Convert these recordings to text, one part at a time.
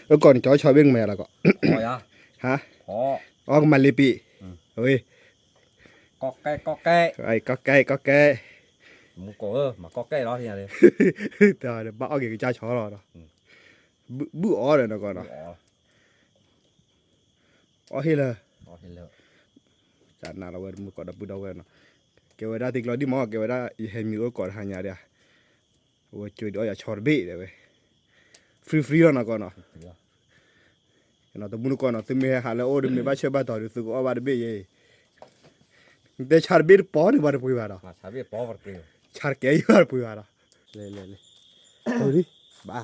แล้วก่อนจอชอบเบ้งแม่ละก็อ๋อยะฮะอ๋ออ๋อมันเลยปีเฮ้ยก็แก่ก็แก่ ไอ้ก็แก่ก็แก่ มึงก็mà có cái đó thì là đi แต่เดี๋ยวบ้าเอาเกี่ยวกับจ้าชอหรอเนาะบื้ออ๋อเลยนะก่อนเนาะ bỏ อ๋อเฮ้ยเลย bỏ thì lợ จานนาเราเว้ยมือก่อนดับบื้อเราเว้ยเนาะเกี่ยวกับได้ติกเราดิมอเกี่ยวกับได้อีเฮมิโอก่อนหายาเดียเว้ยช่วยด้วยอย่าชอร์เบ้เดี๋ยวเว้ยฟรีแล้วนะก่อนเนาะ thì đó เนาะแต่บุญก่อนเนาะตึมเมหาแล้วโอ้ดึมเมบ้าเชื่อบ้าต่อดูสึกว่าบ้าเบ้เย่แต่ชาร์เบ้ปอนบ้าปุยบ้าเนาะ mà sao biết bỏ vật kia ชาร์เกย์บ้าปุยบ้าเนาะเลยดูดิบ้า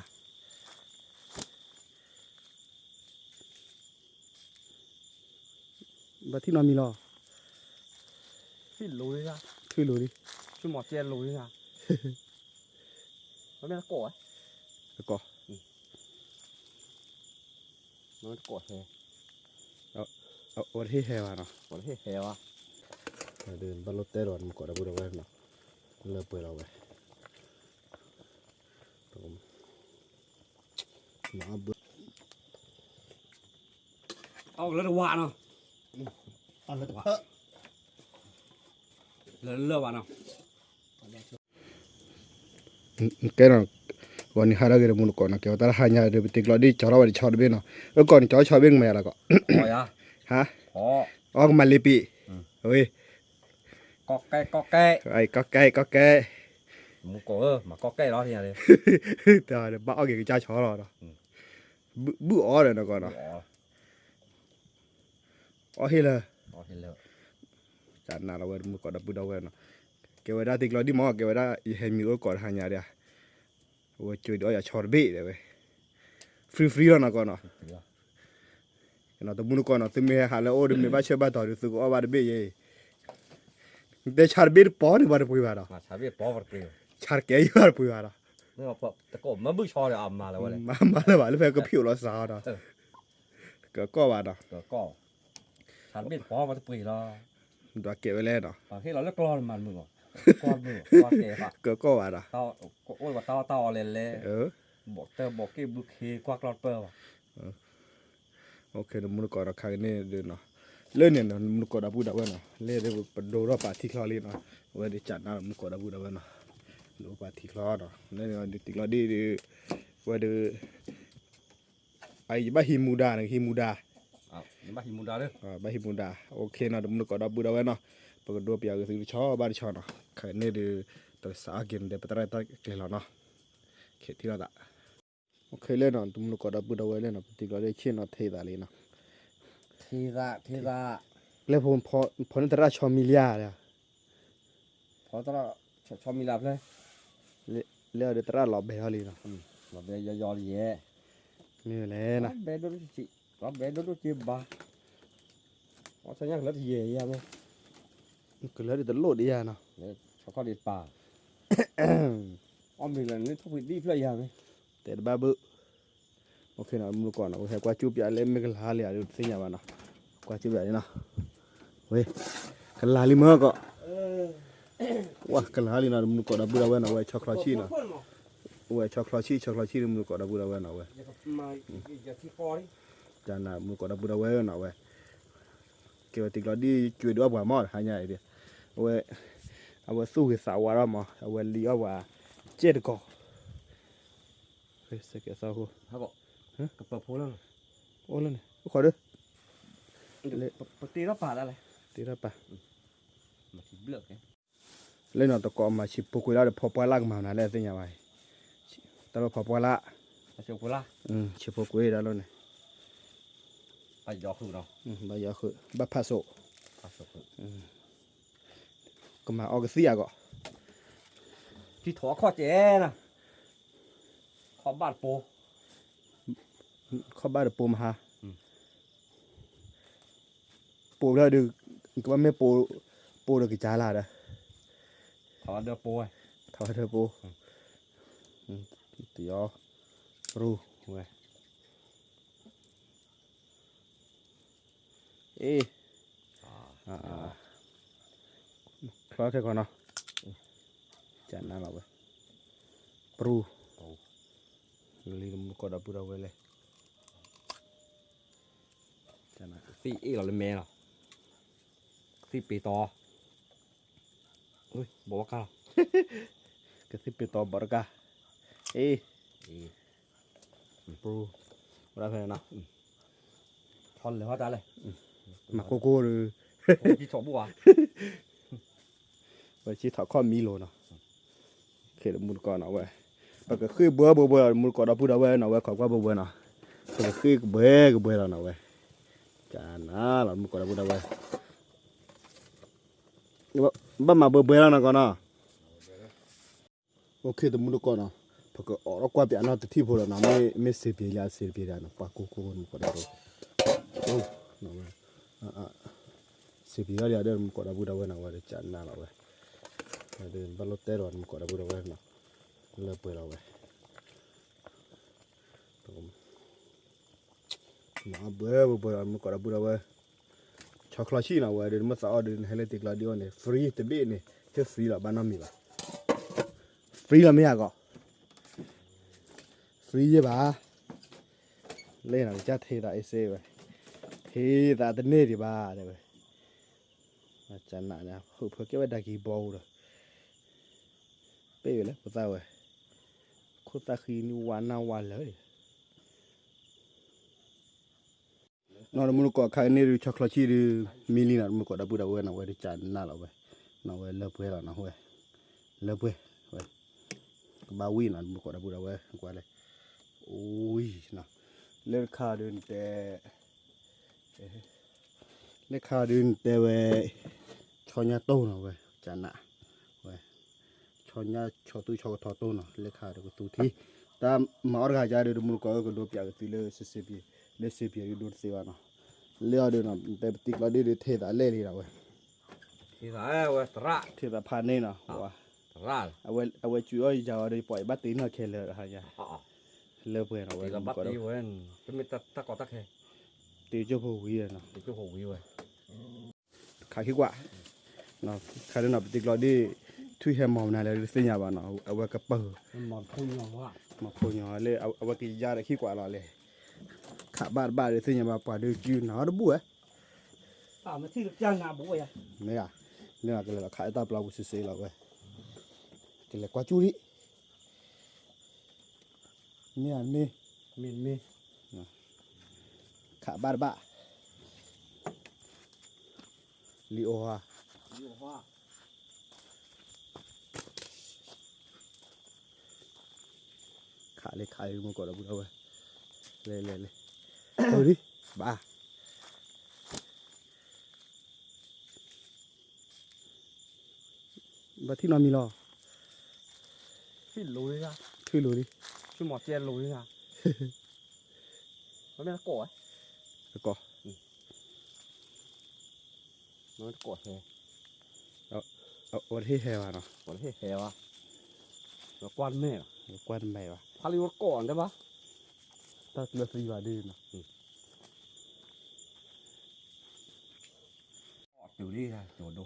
บ้าที่นอนมีรอ cái lùi ra ช่วยดูดิ cái mọt chen lùi ra nó biết nó cổ ấy แล้วก็ nó cổ hè เอาวันที่แฮวาเนาะ cổ hè hè à เดินบนรถเตะรอนมันก็ได้บุญเอาไว้เนาะเลิกเปิดเอาไว้ผมมาเบื่อ ông lớn hoa nào อันละ lớn lơ vào nào แกเนาะวันนี้หาได้กันมุนก่อนนะเกี่ยวกับหายาเดี๋ยวติกเราดิจอเราวันชอดเบ้เนาะแล้วก่อนจอชอบเบ้งแม่ละก็ อ๋อยะ ฮะ อ๋อ อ๋อมันเลยปีเฮ้ย có cái ไอ้ก็แก่ก็แก่ มึงก็mà có cái đó thì là đi แต่เดี๋ยวบ้าเอาเกี่ยวกับจ้าชอหรอเนาะบื้ออ๋อเลยนะก่อนเนาะ bỏ อ๋อเฮ้ยเลย bỏ thì lợ จานนาเราเว้ยมือก่อนดับบื้อเอาไว้เนาะเกี่ยวกับได้ติกเราดิมอเกี่ยวกับได้อีเฮมิโอก่อนหายาเดียเว้ยช่วยด้วยอย่าชอร์เบ้เดี๋ยวเว้ยฟรีแล้วนะก่อนเนาะ thì đó เนาะแต่บุญก่อนเนาะตึมเมหาแล้วโอ้ดึมเมบ้าเชื่อบ้าต่อดูสึกว่าบ้าเบ้เย่แต่ชาร์เบ้ปอนบ้าปุยบ้าเนาะ mà sao biết bỏ vật kia ชาร์เกย์บ้าปุยบ้าเนาะ nó mà ta cổ mà bước cho thì ầm mà là vậy มาเลยบ้าแล้วแฟนก็ผิวเราสาวเนาะก็บ้าเนาะ rồi có sao biết bỏ vật kia đó ตัวเก็บไว้แล้วเนาะ và khi nó lắc lon mà mừng con mừng con kề phạt ก็บ้าเนาะ tao ôi mà tao lên lên เออ บอกเตอร์บอกกี้บุคีควักลอดเปอร์ว่ะ โอเคเนาะมุนก่อนเราครั้งนี้เดินเนาะเล่นเนี่ยเนาะมุนก่อนเราพูดเอาไว้เนาะเล่นได้ปะโดรป่าที่คลอรีเนาะไว้ได้จัดนะมุนก่อนเราพูดเอาไว้เนาะโดป่าที่คลอเนาะเล่นเนาะติคลอดีไว้ดูไอ้บ้าฮิมูดาเนี่ยฮิมูดา อ้าวยังบ้าหิมุนดาเด้อ bahi muda okay na dum ko da buda we no pag do pia ge su cho ba cho no kha ne de to sa game de patra ta ke la no ke ti la da okay le no dum ko da buda we le no ti ko le chin no thei da le no ทีละ le phon ne tra 6 milia ya พอตระชอบมีลาบเลย le de tra lo be ha le no มาเบยยอเย่ ni le na เบโดนจิรับเบโดนจิบาว่าสัญญาณรถเย่ยังไง ko le de lo de ya no เนี่ยเขาก็ดีป่าอ้อมมีอะไรนี่ทุกวิธีเพื่อยังไง te ba bu okay na dum ko no he kwa chu pia le me ka la le ya de sin ya ba no kwa chu pia ni no we ka la li ma ko wa ka la li na dum ko da buda we no we chocolate chi no we chocolate chi dum ko da buda we no we มาอย่าที่คอดิ jana mu ko da buda we no we ke ti lo di chue do ba mo ha nya de we awa su ke sa wa ra mo awa li wa che de ko we se ke sa ho เขาบอกกับเปิดโพแล้ว o le ne ko de ปกติเราป่าอะไร ti ra pa มาคิดเลือกไง le no to ko ma chi pu ku la de pho pa la ma na le sin ya ba ta lo pho pa la มาเชียวกูล่า chi pu ku da lo ne ไปยอคือเรา ba ya khu ba pha so อาสุก ko ma o ke si ya ko ที่ถั่วข้อเจ๊นะขอบาดโป kho ba de pu ma ha pu la de ko me pu de ki cha la da ขอเดือโปย thao thơ pu tí ó ru vậy ê khó thế còn nào chẳng nào vậy ru li một con đập bùa vậy สี่อีเราเลยแม่เหรอสี่ปีต่อเฮ้ยบอกว่าก้าว กระซิบไปต่อบารกาเอ้ย ปรูอะไรเพลนะทอนเลยว่าจ้าเลย มาโกโก้หรือ ที่สองบัว ว่าชีถอดข้อมีโลเนาะเขตมุนก่อนเอาไว้ปกคือเบื่อมุนก่อนเราพูดเอาไว้เนาะไว้ขอบว่าเบื่อเนาะปกคือเบื่อเราเนาะไว้จานะเรามุนก่อนเราพูดเอาไว้บ้ามาเบื่อแล้วนะก่อนเนาะโอเคแต่มุนก่อนเนาะปกออกกว่าเปียนเนาะที่พูดเนาะไม่เสียเปรียเนาะปากโกโก้มุนก่อนเราโอ้เนาะเสียเปรียเดี๋ยวมุนก่อนเราพูดเอาไว้เนาะไว้จานะเราไว้เดินบอลรถเตะรอนมุนก่อนเราพูดเอาไว้เนาะเลิกเปิดเอาไว้มาเบื่อมุกกระบุระเว้ยช็อกโกแลตชีน่ะเว้ยเดี๋ยวมาสาวเดี๋ยวให้เล่นติกลาดิโอเนี่ยฟรีแต่เบี้ยเนี่ยเท่ฟรีละบ้านน้ำมีละฟรีละไม่อยากก็ฟรีเยอะป่ะเล่นอะไรจะเทได้เซ่เว้ยเทได้แต่เน่ดิบ้าเดี๋ยวเว้ยอาจารย์น่ะเนี่ยเพื่อเก็บไว้ได้กี่บอลเลยเป้เลยปุ๊บตาเว้ยคุตาคีนี่วันเลยนอนมุนก็ขายนี่ช็อกโกแลตชีมิลินามุนก็ดับบุระเว้ยนะเว้ยดิจานน่าละเว้ยนะเว้ยเลิกเว้ยละนะเว้ยเลิกเว้ยบาวีนะมุนก็ดับบุระเว้ยกว่าเลยโอ้ยนะเลิกขาดินแต่เลิกขาดินแต่เว้ยชอนยาโต้นะเว้ยจานน่ะเว้ยชอนยาชอตุชอทอโต้นะเลิกขาดินก็ตุทีตามมาอร์กาจาดิมุนก็ดูเปียกตีเลยเสียบีเลสเปียอยู่ดูเสียนะเลี้ยดินะแต่ติกลาดิเทได้เล่ลีนะเว้ย ที่สายเว้ยตระ ที่ตะพานนี่นะว่า ตระ เอาไว้ช่วยจะเอาได้ปล่อยบัตตีนเคเลยฮะยาเลิกเพื่อนเอาไว้ ที่เราบัดดีเว้ยจะมีตะกอตะแค่ ตีเจ้าผู้วินะ ที่ก็หกวิเว้ย ขาขี้กว่าเนาะขาเดินติกลาดิทุยแฮมมอมนะเลยสิ่งอย่างบ้านเนาะเอาไว้กระเป๋า มันหมอนพุ่งงว่า มาพูนอย่างเลยเอาไว้กินยาได้ขี้กว่าเราเลยขาบ้านเลยสิ่งอย่างบ้านป่าดูจืดหนาดูบัว มันที่จ้างงานบุ้ย เนี่ยก็เลยขายตาปลาบุษเสียเราเว้ยก็เลยกว่าจูริเนี่ยนี่ มี ขาบ้านลีโอฮะ อยู่ว่า ขาเลยขายมันก่อนเราบุญเอาไว้เลยเอาดิบ้าบ้าที่นอนมีรอ ที่ลุยอะ ช่วยรู้ดิ ชื่อหมอเจียนลุยอะมันไม่ตะโกะ แล้วก็ มันตะโกะแฮ เอาที่แฮวะเนาะ ก่อนแฮวะแล้วกวนแม่ กวนไปวะ พาริวก่อนได้ปะ ถ้าเลือกรีวาดีเนาะ อยู่นี่ค่ะโจดู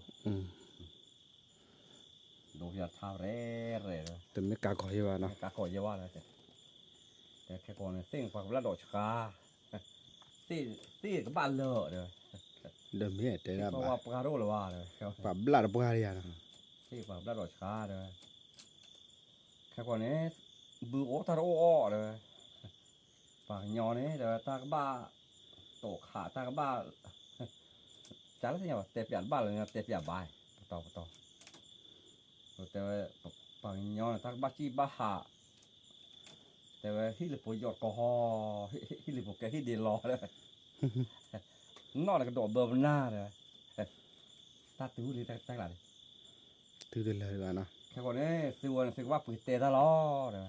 ดูอย่าท้าเร่เลย แต่ไม่กล้าก่อยวะเนาะ กาโกะเยาว่าเลยแต่แค่ก่อนเนี่ยสิ่งความระดดชาสิ่งก็บ้านเลอะเลย เดิมเนี่ยแต่ละ เพราะ บ้า ว่าปลาโรเลยว่าเลย ปรับลาดปลาเรียนะ สิ่งความระดดชาเลยแค่ก่อนเนี่ยบือโอทาโร่อ้อเลยปากยอเนี่ยเดี๋ยวตากบ้าโตขาตากบ้าจ้าแล้วสิเนี่ยเตะเปียนบ้านเลยนะเตะเปียนบ่ายต่อแต่ว่าปากยอเนี่ยตากบ้าจี้บ้าหาแต่ว่าที่เหลือประโยชน์ก็ฮอที่เหลือพวกแกที่เดียรอเลยนอกจากกระโดดเบอร์มันหน้าเลยตาตื้อเลยตั้งหลัง ถือเดินเลยกันเนาะ แค่ก่อนนี้ซื้อวันซื้อว่าปุ๋ยเตะตลอดเลย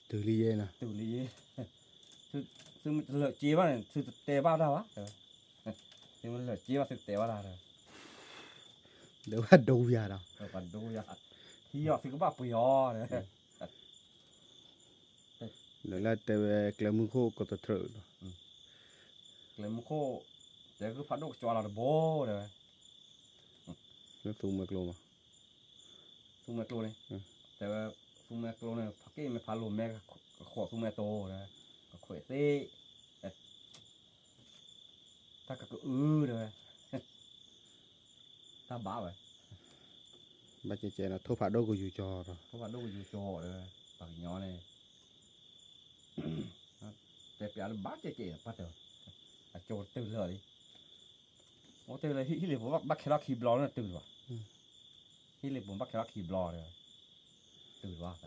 ถือลีเย่นะ ตู้ลีซื้อมันเหลือจีบ้างซื้อเตะบ้าได้วะซื้อมันเหลือจีบ้าซื้อเตะบ้าได้เลย เดี๋ยวว่าดูยาเนาะ ปันดูยาที่ยอดซื้อก็บ้าปุ๋ยอ๋อเลย เดี๋ยวแล้วแต่เกลือมือโคก็จะเถื่อนเนาะ เลยมุโคเดี๋ยวคือพัดดอกจอเราโบเลย แล้วสูงมากลงมา ซุ่มแมโกรเลยแต่ว่าซุ่มแมโกรเนี่ยพักกี้ไม่พาลมแม่ขวดซุ่มแมโตเลยขวดซี่ rồi ta bảo vậy ba chị nó thô phạt đâu có dù cho rồi không phải đâu dù cho rồi bằng nhỏ này để bé nó bắt chị bắt được à cho từ lửa đi ô từ là hít liệp bắt khai khí bò nó từ rồi hít liệp bắt khai khí bò rồi từ vào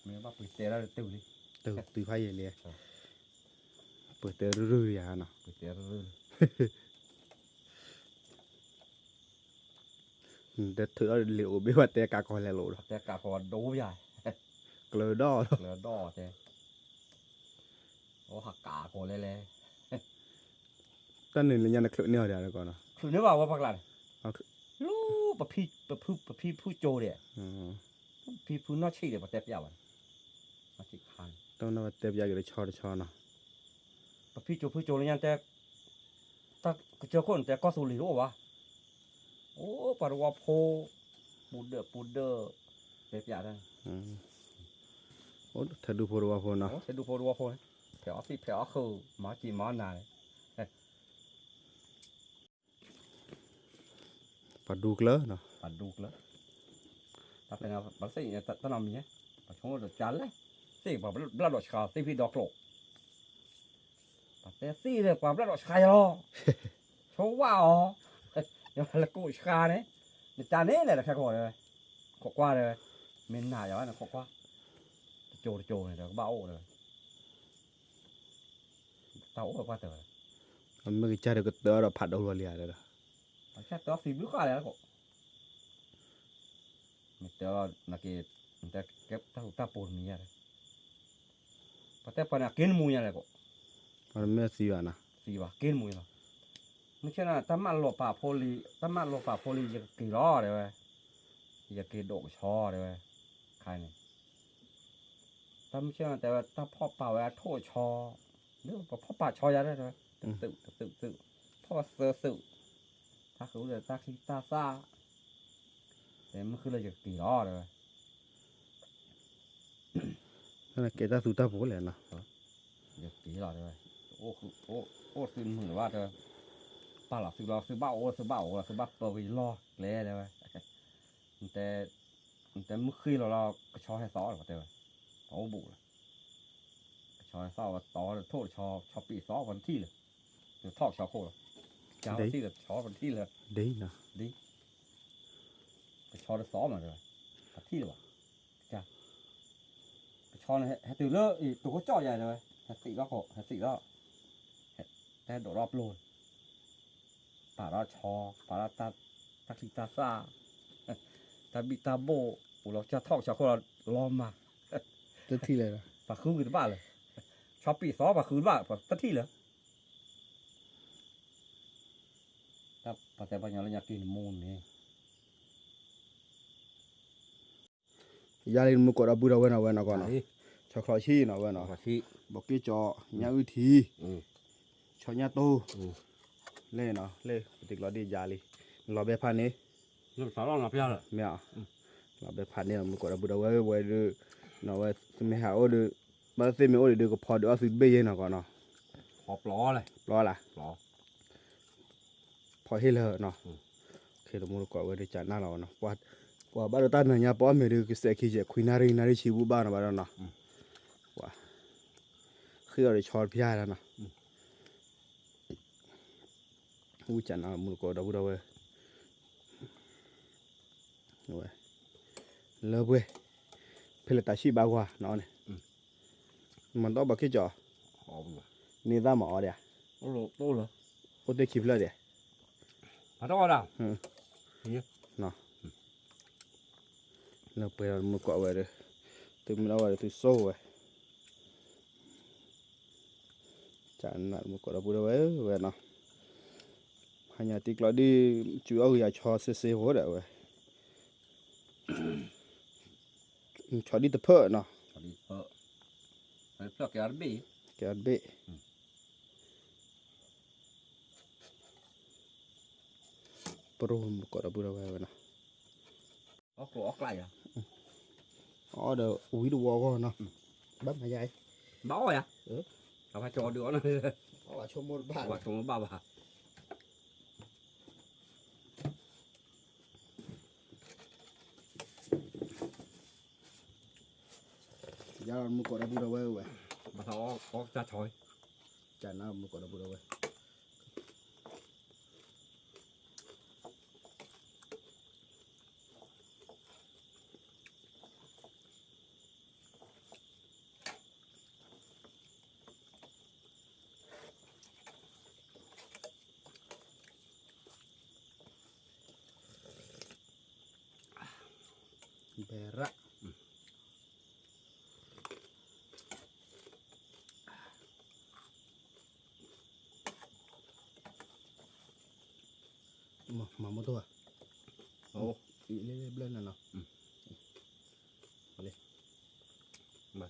mình bắt bị té ra từ đi từ phải vậy liền bữa tê rư à nó bị té ra để thử liệu biếtว่าแต่กาคอยแล้วหรอ té cả còn đấu dài เกลือดอ lửa đỏ thế ô hạt cả còn lên lên ตอนนี้เลยยันเคลือเนี่ยเดี๋ยวก่อนนะ คือนึกว่าพักหลัง เอา รู้ปะพี่ผู้โจเดีย อืม พี่ผู้นอชีเดียปะเต็บยาวมาชิคัน ต้องนำเต็มยาอยู่ในชอนะ ปะพี่โจเลยยันแต่ถ้าเจอคนแต่ก็สูริโอวะโอ้ปะว่าโพปูเดอร์เต็บยาวนั่น อืมโอ้ถ้าดูพอรู้ว่าพอนะ โอ้จะดูโพดูว่าโพแผลสิแผลคือมาจีมาหนาเลย ปลาดูเกลือเนาะ ปัดดูกแล้วถ้าเป็นอะไรปัดสิเนี่ยตั้งนานมีเนี่ยปัดชงรถจันเลยสิปัดบลัดดอกชาสิพี่ดอกโลกปัดแต่สิเลยปัดบลัดดอกชาหรอชงว่าอ๋อยังละกูชาเนี่ยจานนี้เลยแค่ก่อนเลยขอกว่าเลยเมนหนาอย่างนั้นขอกว่าโจเนี่ยเดี๋ยวบ้าโอ้เลยเต่าแบบว่าเต๋อ มันไม่กี่ใจเดี๋ยวก็เตอเราผัดเอาเรียเลยนะ แค่ตัวสีบิ้วข้าเลยนะก็มีตัวนักเก็ตแต่เก็บตาปูนมีอะไรแต่ปนักกินมูยอะไรก็ มันไม่สีอ่ะนะ สีว่ากินมูยละไม่ใช่นะถ้ามันหลบป่าโพลีถ้ามันหลบป่าโพลีจะกี่ล้อเลยเว้ยจะกี่ดอกช่อเลยเว้ยใครเนี่ยถ้าไม่ใช่แต่ว่าถ้าพ่อป่าเวลาโทษชอหรือพ่อป่าชอยาได้เลยตึกพ่อเสือสึถ้าเขาเลยตาคิตาซาแต่มันคือเลยจะกี่ล้อเลย นั่นแหละเกต้าสูตาโผล่เลยนะ เดี๋ยวกี่ล้อเลยโอ้คือโอ้ซื้อมือว่าจะป้าหลับซื้อล้อซื้อบ้าโอ้ซื้อบ้าเปิดไปล้อเลยเลยแต่เมื่อคืนเราก็ชอให้ซ้อหรอเต้โอ้บุเลยชอให้ซ้อว่าต่อโทษชอปีซ้อวันที่เลยเดี๋ยวทอกชอโคตรเจ้าที่เลยชอวันที่เลย ดีนะ ชอได้ซ้อมาเลยที่เลยวะจ้าชอให้ตื่นเลอะอีตัวก็จ่อใหญ่เลยให้สี่รอบให้สี่รอบแต่โดดรอบโลนป่าราชอป่าราตาคิตาซาตาบิตาโบเราจะทอกชาวคนเราล้อมมา เต็มที่เลยนะ ป่าคืนกันบ้าเลยชอบปีซ้อป่าคืนบ้าป่าที่เลยถ้าป่าแต่ปัญญาเราอยากกินมูนนี่ ยาลินมุกอดาบูดาเวนะเวนะก่อนนะชอคลอชีนะเวนะ ป่าที่ บอกกี้จอญาอุทีชอญาโตเล่นะเล่ติกลอดียาลีรอเบพันนี้ เราสาวเราหนับยาเลย เมียรอเบพันนี้มุกอดาบูดาเวเวดูนะเวสมิฮาโอดูมาเซมิโอดูก็พอดูอาสุเบยนะก่อนนะ พอปลอเลย รอละ ปลอ พอให้เลยเนาะเคยมุกอดเวดิจาน่าเราเนาะว่าบ้านตาเนี่ยป้อเมริกสเตคิเจคุยนารีชิบูบ้านบ้านนะว่าคือเราได้ชอดพี่ยาแล้วนะอู้จันนะมุกอดาบูดาเวเว้ยเลิกเว้ยเพลตาชีบากว่าเนาะเนี่ยมันต้องบักกี้จ่อ หอมเลย นี่ได้หมอเดีย โอ้โหโตเลย โอ้เด็กคลิปเลยเดีย มาต้องเอาดัง เลิกไปแล้วมุกอดเวเลยตึงมันเอาไว้ตึงโซ่เว้ยจันนะมุกอดาบูดาเวเว้ยเนาะhanya tik lo di chu au ya cho se ho da we cho di te phe no พอดีไอ้พวกแกร์บี้ ke be pro ko da bu da we na ออกไกลอ่ะ o da ui du wo go no bắp ma dai บ้าอ่ะเอาไปจอเดือดเลย ว่าชมหมดบ้าน ว่าตรงบ้าบ้าย ามุกอดาบูดาเว้ย บ้าทออกจะถอย จานน้ำมุกอดาบูดาเว้ยเบระมาหมดตัว โอ้ อีเล่เบลนน่ะเนาะ มาเลยมา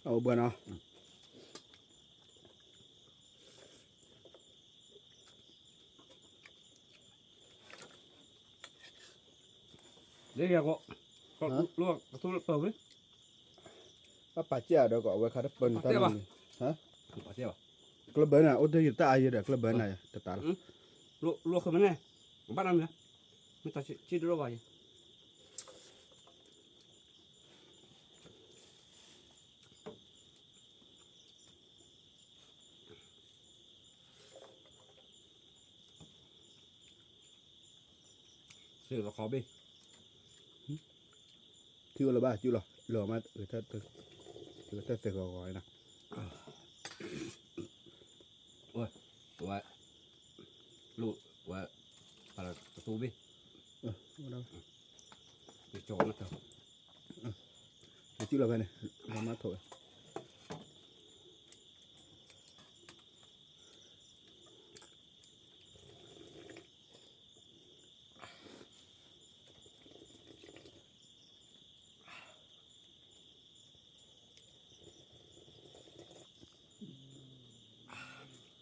เอาเบื่อเนาะ เดี๋ยวก็ลวกกระตุ้นเปิดเลย ว่าป่าเจ้าเดี๋ยวก็เอาไว้คาร์เปิลตอนนี้ฮะ ปลาเจียว กระเบิดน่ะโอ้ยตาอายุเด็กกระเบิดน่ะตา ลวกขึ้นมาแน่บ้านนั่นเนี่ยไม่ตัดชิ้นเดียวไปซื้อเราขอไป ชื่ออะไรบ้างชื่อหรอหล่อมาถ้าเสกก่อยนะ ว่าลูกว่าปลาประตูไปไปโจนนะเถอะ ชื่ออะไรเนี่ยหล่อมาถอย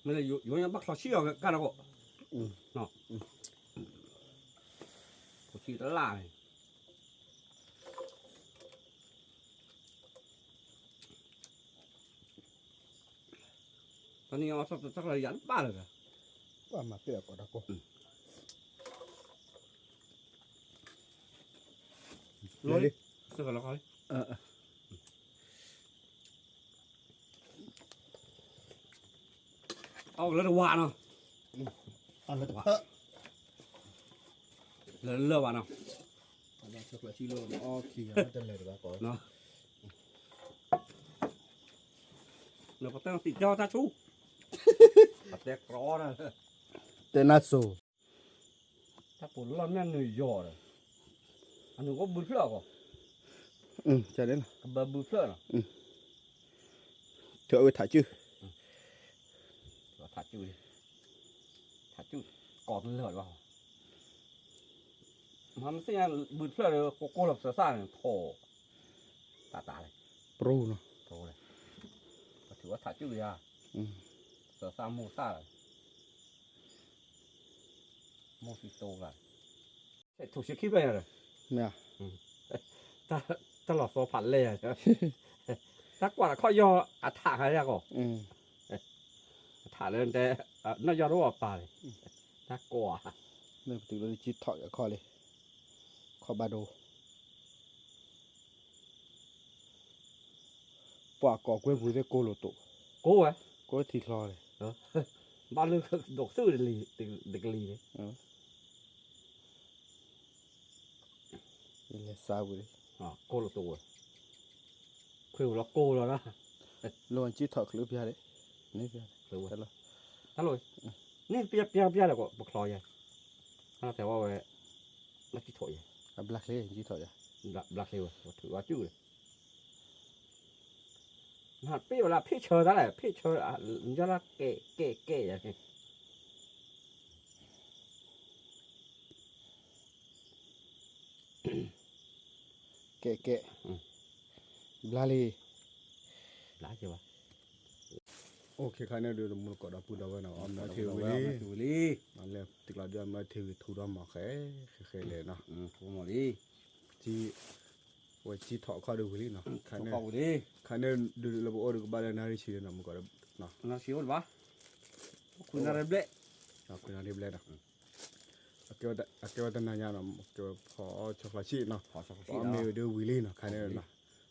ไม่ได้อยู่ยังบักเขาเชี่ยวกันแล้วก็เนาะเขาชี้ตะล่าเลยตอนนี้เอาสักระยะบ้าเลยกัน ว่ามาเตี้ยก่อนนะกู ลอยสักระคอยเอาแล้ววานเนาะ อันละวะ แล้ววานเนาะ อันละสักละชิโร่อ๋อขี่มาจะเลยหรือเปล่าก่อน เนาะเดี๋ยวพอตั้งติดยอดตาชูปัดแตกร้อนนะ เตนัสโซ ถ้าปวดร้อนนั่นหนึ่งยอดอันนึงก็บุญเพื่อก่อน ใช่เด่น กับบุญเพื่อเนาะ เธอเอาไปถ่ายชื่อ thả chui đi thả chui còn lợn vào mà nó sẽ bứt ra được cô lập sở sang thổ tả này โปรเนาะ thổ nàyถือว่าthả chui à อืม sở sang mù sa mù xì tô là thủ sĩ kíp này rồi เนี่ย ta lọt số phản lệ à ta quả là khó do thả hay ra cổ อืม thả lên thế nó do nó vào này ta quả เนี่ยถึงเราจิตถอยกับข้อเลยข้อบาโดปากกอกเว้ยผู้ได้โกโลโต cố ấy ก็ทีคลอเลย bao nhiêu đổ sư để lì để lì đấy นี่แหละซาบุเลย cô là tù kêu nó cô rồi đó ลวนจิตถอยคลืบยาเลยนี่ยา tù ใช่หรอ thắt rồi nên bia là có bọc lòi vậy nó theo vào về nó chỉ thổi อับลักเลยจิตถอยอ่ะ lạc liều thử vào chữ hạt pi là pi chờ đó này pi chờ cho nó kệ vậy แกะแกะบลาลี lá chưa bà โอเคค่ะเนี่ยเดี๋ยวมันก็ได้พูดเอาไว้เนาะเอามาเทวิ thử đi มันเลยติกลาเดียวมาเทวิทูดอมาแค่เลยเนาะ phụ một đi ที่ว่าจิตถอยข้อดูวิลีเนาะค่ะ phụ เนี่ย cầu đi ค่ะเนี่ยดูระบบโอ้ดูบ้านนาริชีเนาะมันก็ได้เนาะ nó xíu rồi bácคุณอะไรเบ๊ะ เนาะคุณนาริเบลเนาะอาเกวตนายาเนาะเกวพอช็อกโกแลตชีเนาะ ขอสัก พ ที อ เนาะ เมลเดวิลีเนาะค่ะเนี่ยเนาะ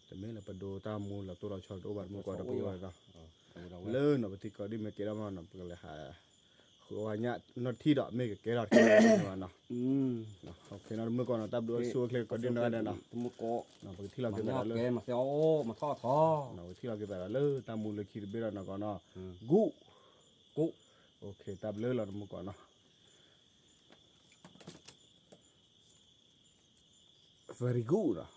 แต่เมื่อเราไปดูตามมูลแล้วตัวเราชอบดูบัตรมันก็ได้พูดเนาะ เลิศเนาะปฏิกรที่เมเกลมาเนาะเปเลยหาคือว่าเนี่ยนอที่ดอกเมกเกลอดเนาะเนาะโอเคเนาะเมื่อก่อนเราตับดูซัวเคลก็ดีนะเนาะ มุกโก เนาะปฏิที่เรา มา เก็บไป หม้อ แล้ว แก เลิศ มาเซลมาทอดทอ เนาะที่เราเก็บไปแล้วเลิศตามมูลเลยคิดไปแล้วเนาะก่อนเนาะกู กุ โอเคตับเลิศเราเมื่อก่อนเนาะ very good เนาะ